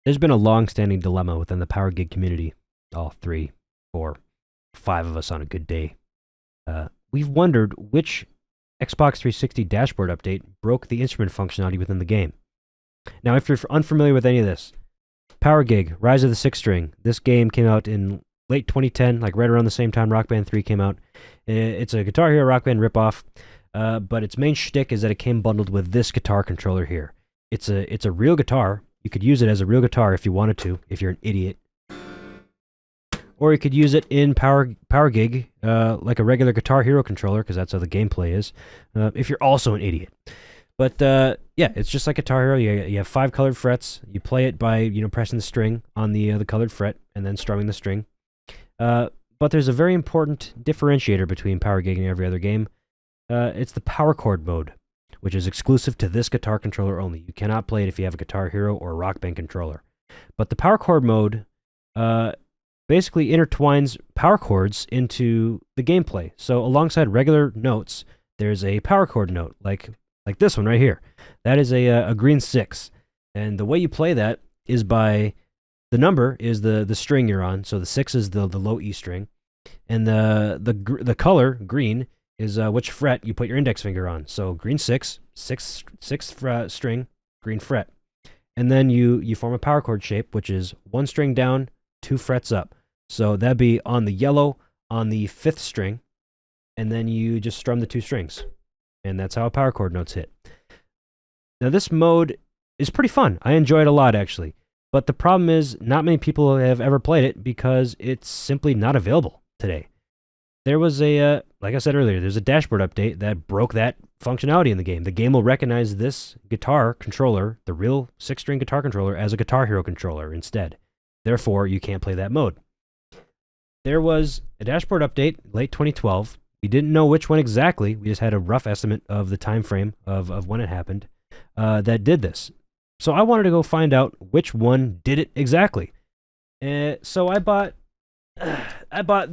There's been a long-standing dilemma within the Power Gig community, all 3, 4, 5 of us on a good day. We've wondered which Xbox 360 dashboard update broke the instrument functionality within the game. Now, if you're unfamiliar with any of this, Power Gig, Rise of the Six String, this game came out in late 2010, like right around the same time Rock Band 3 came out. It's a Guitar Hero Rock Band ripoff, but its main shtick is that it came bundled with this guitar controller here. It's a real guitar. You could use it as a real guitar if you wanted to, if you're an idiot. Or you could use it in Power Gig, like a regular Guitar Hero controller, because that's how the gameplay is, if you're also an idiot. But yeah, it's just like Guitar Hero. You have 5 colored frets. You play it by pressing the string on the colored fret and then strumming the string. But there's a very important differentiator between Power Gig and every other game. It's the Power Chord Mode, which is exclusive to this guitar controller only. You cannot play it if you have a Guitar Hero or a Rock Band controller. But the Power Chord Mode basically intertwines power chords into the gameplay. So alongside regular notes, there's a power chord note, like this one right here. That is a green 6. And the way you play that is by, the number is the string you're on. So the 6 is the low E string. And the color, green, is which fret you put your index finger on. So green 6, 6th string, green fret. And then you form a power chord shape, which is 1 string down, 2 frets up. So that'd be on the yellow on the 5th string, and then you just strum the 2 strings. And that's how a power chord note's hit. Now this mode is pretty fun. I enjoy it a lot, actually. But the problem is not many people have ever played it because it's simply not available today. There was like I said earlier, there's a dashboard update that broke that functionality in the game. The game will recognize this guitar controller, the real 6-string guitar controller, as a Guitar Hero controller instead. Therefore, you can't play that mode. There was a dashboard update late 2012. We didn't know which one exactly. We just had a rough estimate of the time frame of when it happened that did this. So I wanted to go find out which one did it exactly. So I bought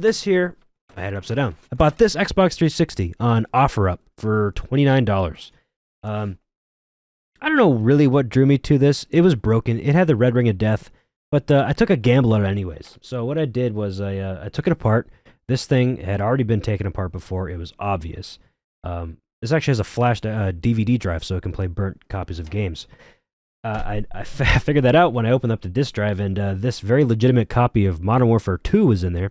this here. I had it upside down. I bought this Xbox 360 on OfferUp for $29. I don't know really what drew me to this. It was broken. It had the red ring of death, but I took a gamble on it anyways. So what I did was I took it apart. This thing had already been taken apart before. It was obvious. This actually has a flash DVD drive, so it can play burnt copies of games. I figured that out when I opened up the disk drive, and this very legitimate copy of Modern Warfare 2 was in there.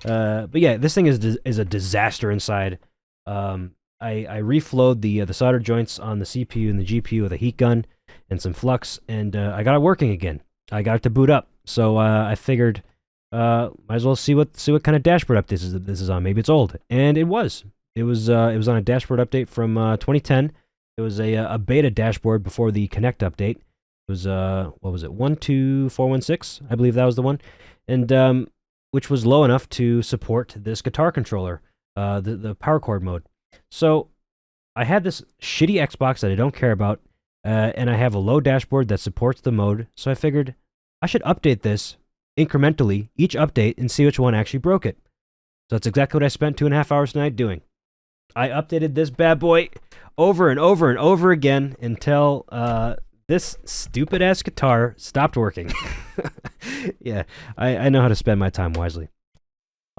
But yeah, this thing is a disaster inside. I reflowed the solder joints on the CPU and the GPU with a heat gun and some flux, and I got it working again. I got it to boot up, so I figured might as well see what kind of dashboard update this is on. Maybe it's old, and it was. It was on a dashboard update from 2010. It was a beta dashboard before the Connect update. It was what was it, 12416? I believe that was the one, and which was low enough to support this guitar controller, the power chord mode. So I had this shitty Xbox that I don't care about, and I have a low dashboard that supports the mode, so I figured I should update this incrementally, each update, and see which one actually broke it. So that's exactly what I spent 2.5 hours tonight doing. I updated this bad boy over and over and over again until this stupid-ass guitar stopped working. Yeah, I know how to spend my time wisely.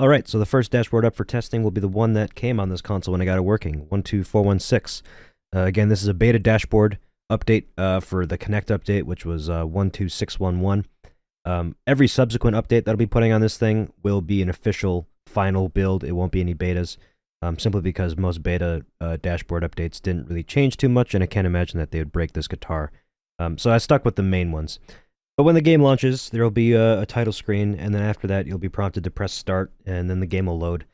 Alright, so the first dashboard up for testing will be the one that came on this console when I got it working, 12416. Again, this is a beta dashboard update for the Connect update, which was 12611. Every subsequent update that I'll be putting on this thing will be an official final build. It won't be any betas, simply because most beta dashboard updates didn't really change too much, and I can't imagine that they would break this guitar. So I stuck with the main ones. But when the game launches, there will be a title screen, and then after that, you'll be prompted to press start, and then the game will load.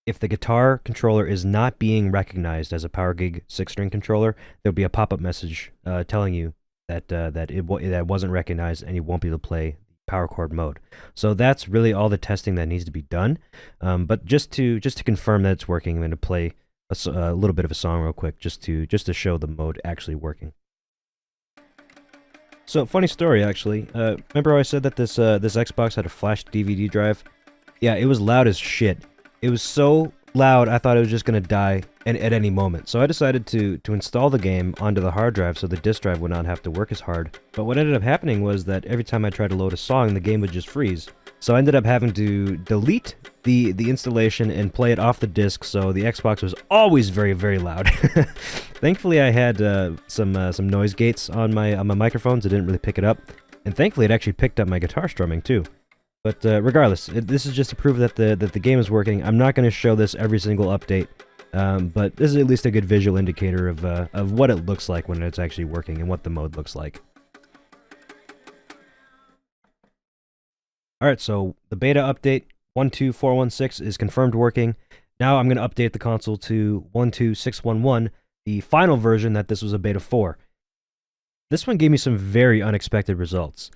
If the guitar controller is not being recognized as a Power Gig 6-string controller, there'll be a pop-up message telling you that that wasn't recognized, and you won't be able to play power chord mode. So that's really all the testing that needs to be done. But just to confirm that it's working, I'm going to play a little bit of a song real quick, just to show the mode actually working. So, funny story, actually. Remember how I said that this Xbox had a flash DVD drive? Yeah, it was loud as shit. It was so loud, I thought it was just going to die at any moment. So I decided to install the game onto the hard drive so the disk drive would not have to work as hard. But what ended up happening was that every time I tried to load a song, the game would just freeze. So I ended up having to delete the installation and play it off the disc, so the Xbox was always very, very loud. Thankfully, I had some noise gates on my microphones. It didn't really pick it up. And thankfully, it actually picked up my guitar strumming, too. But regardless, this is just to prove that the game is working. I'm not going to show this every single update, but this is at least a good visual indicator of what it looks like when it's actually working and what the mode looks like. Alright, so the beta update 12416 is confirmed working. Now I'm going to update the console to 12611, the final version that this was a beta for. This one gave me some very unexpected results.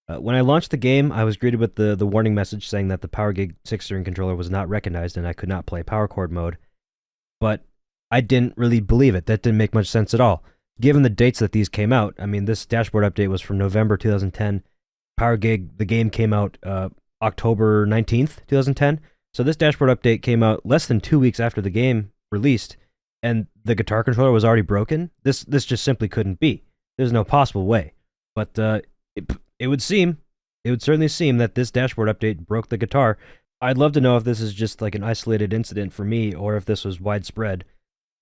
When I launched the game, I was greeted with the warning message saying that the PowerGig 6-string controller was not recognized and I could not play Chord Mode. But I didn't really believe it. That didn't make much sense at all. Given the dates that these came out, I mean, this dashboard update was from November 2010. PowerGig, the game came out October 19th, 2010. So this dashboard update came out less than 2 weeks after the game released, and the guitar controller was already broken. This just simply couldn't be. There's no possible way. But it would certainly seem that this dashboard update broke the guitar. I'd love to know if this is just like an isolated incident for me or if this was widespread.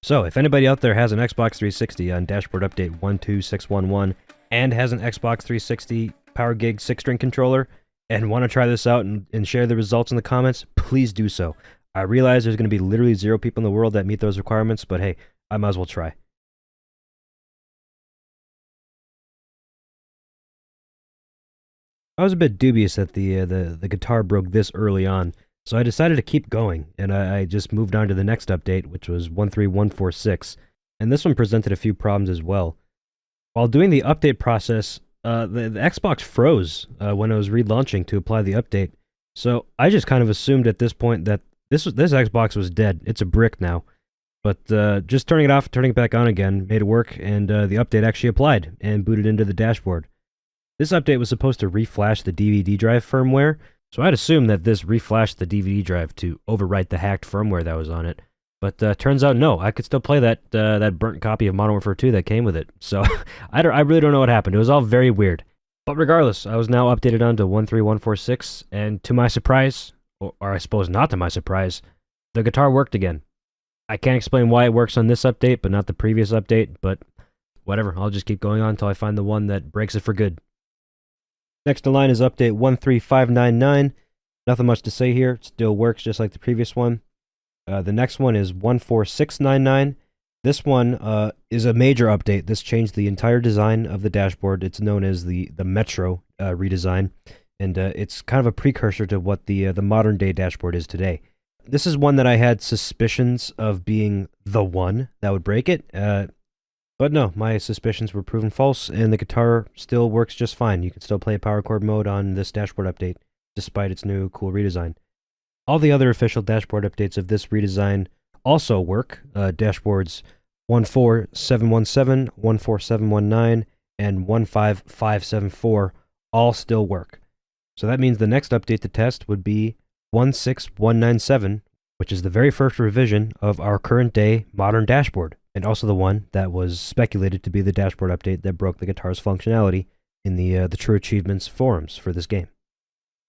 So if anybody out there has an Xbox 360 on dashboard update 12611 and has an Xbox 360 PowerGig 6-string controller and want to try this out and share the results in the comments, please do so. I realize there's going to be literally 0 people in the world that meet those requirements, but hey, I might as well try. I was a bit dubious that the guitar broke this early on, so I decided to keep going, and I just moved on to the next update, which was 13146, and this one presented a few problems as well. While doing the update process, the Xbox froze when I was relaunching to apply the update, so I just kind of assumed at this point that this Xbox was dead. It's a brick now. But just turning it off, turning it back on again, made it work, and the update actually applied and booted into the dashboard. This update was supposed to reflash the DVD drive firmware, so I'd assume that this reflashed the DVD drive to overwrite the hacked firmware that was on it. But turns out no, I could still play that burnt copy of Modern Warfare 2 that came with it. So I really don't know what happened. It was all very weird. But regardless, I was now updated on to 13146, and to my surprise, or I suppose not to my surprise, the guitar worked again. I can't explain why it works on this update, but not the previous update, but whatever, I'll just keep going on until I find the one that breaks it for good. Next in line is update 13599. Nothing much to say here. It still works just like the previous one. The next one is 14699. This one is a major update. This changed the entire design of the dashboard. It's known as the Metro redesign, and it's kind of a precursor to what the modern day dashboard is today. This is one that I had suspicions of being the one that would break it. But no, my suspicions were proven false, and the guitar still works just fine. You can still play Chord Mode on this dashboard update, despite its new cool redesign. All the other official dashboard updates of this redesign also work. Dashboards 14717, 14719, and 15574 all still work. So that means the next update to test would be 16197, which is the very first revision of our current day modern dashboard, and also the one that was speculated to be the dashboard update that broke the guitar's functionality in the True Achievements forums for this game.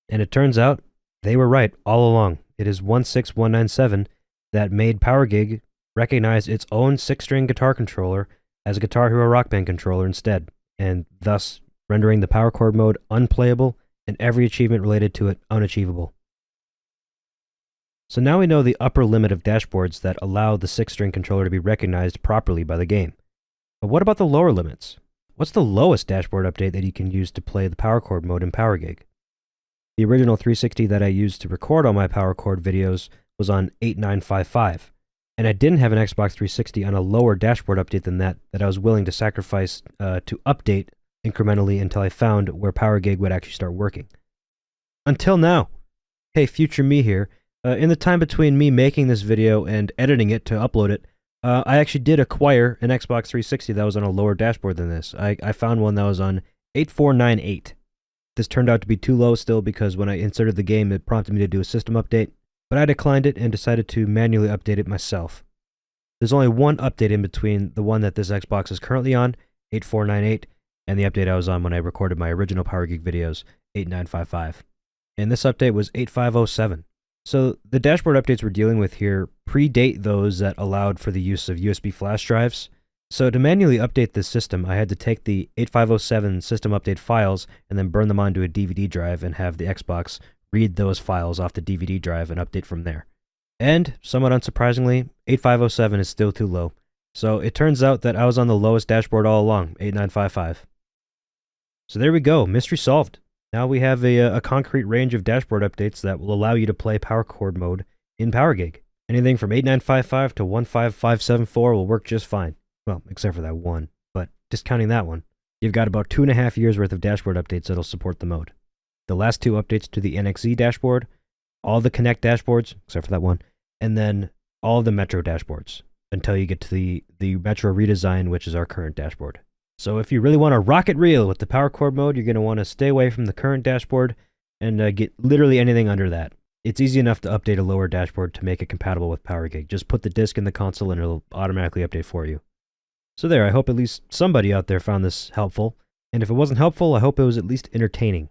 And it turns out they were right all along. It is 16197 that made PowerGig recognize its own 6-string guitar controller as a Guitar Hero Rock Band controller instead, and thus rendering the Chord Mode unplayable and every achievement related to it unachievable. So now we know the upper limit of dashboards that allow the 6-string controller to be recognized properly by the game. But what about the lower limits? What's the lowest dashboard update that you can use to play the Chord Mode in PowerGig? The original 360 that I used to record all my Chord videos was on 8955, and I didn't have an Xbox 360 on a lower dashboard update than that I was willing to sacrifice to update incrementally until I found where PowerGig would actually start working. Until now. Hey, future me here. In the time between me making this video and editing it to upload it, I actually did acquire an Xbox 360 that was on a lower dashboard than this. I found one that was on 8498. This turned out to be too low still because when I inserted the game, it prompted me to do a system update. but I declined it and decided to manually update it myself. There's only one update in between the one that this Xbox is currently on, 8498, and the update I was on when I recorded my original Power Gig videos, 8955. And this update was 8507. So the dashboard updates we're dealing with here predate those that allowed for the use of USB flash drives. So to manually update this system, I had to take the 8507 system update files and then burn them onto a DVD drive and have the Xbox read those files off the DVD drive and update from there. And, somewhat unsurprisingly, 8507 is still too low. So it turns out that I was on the lowest dashboard all along, 8955. So there we go, mystery solved. Now we have a concrete range of dashboard updates that will allow you to play Power Chord Mode in Power Gig. Anything from 8955 to 15574 will work just fine. Well, except for that one, but discounting that one, you've got about 2.5 years worth of dashboard updates that'll support the mode. The last two updates to the NXE dashboard, all the Connect dashboards, except for that one, and then all of the Metro dashboards, until you get to the Metro redesign, which is our current dashboard. So if you really want to rock it real with the Power Chord Mode, you're going to want to stay away from the current dashboard and get literally anything under that. It's easy enough to update a lower dashboard to make it compatible with Power Gig. Just put the disk in the console and it'll automatically update for you. So there, I hope at least somebody out there found this helpful. And if it wasn't helpful, I hope it was at least entertaining.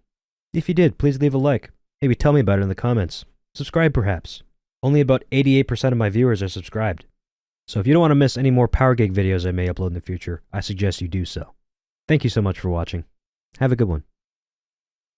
If you did, please leave a like. Maybe tell me about it in the comments. Subscribe perhaps. Only about 88% of my viewers are subscribed. So if you don't want to miss any more Power Gig videos I may upload in the future, I suggest you do so. Thank you so much for watching. Have a good one.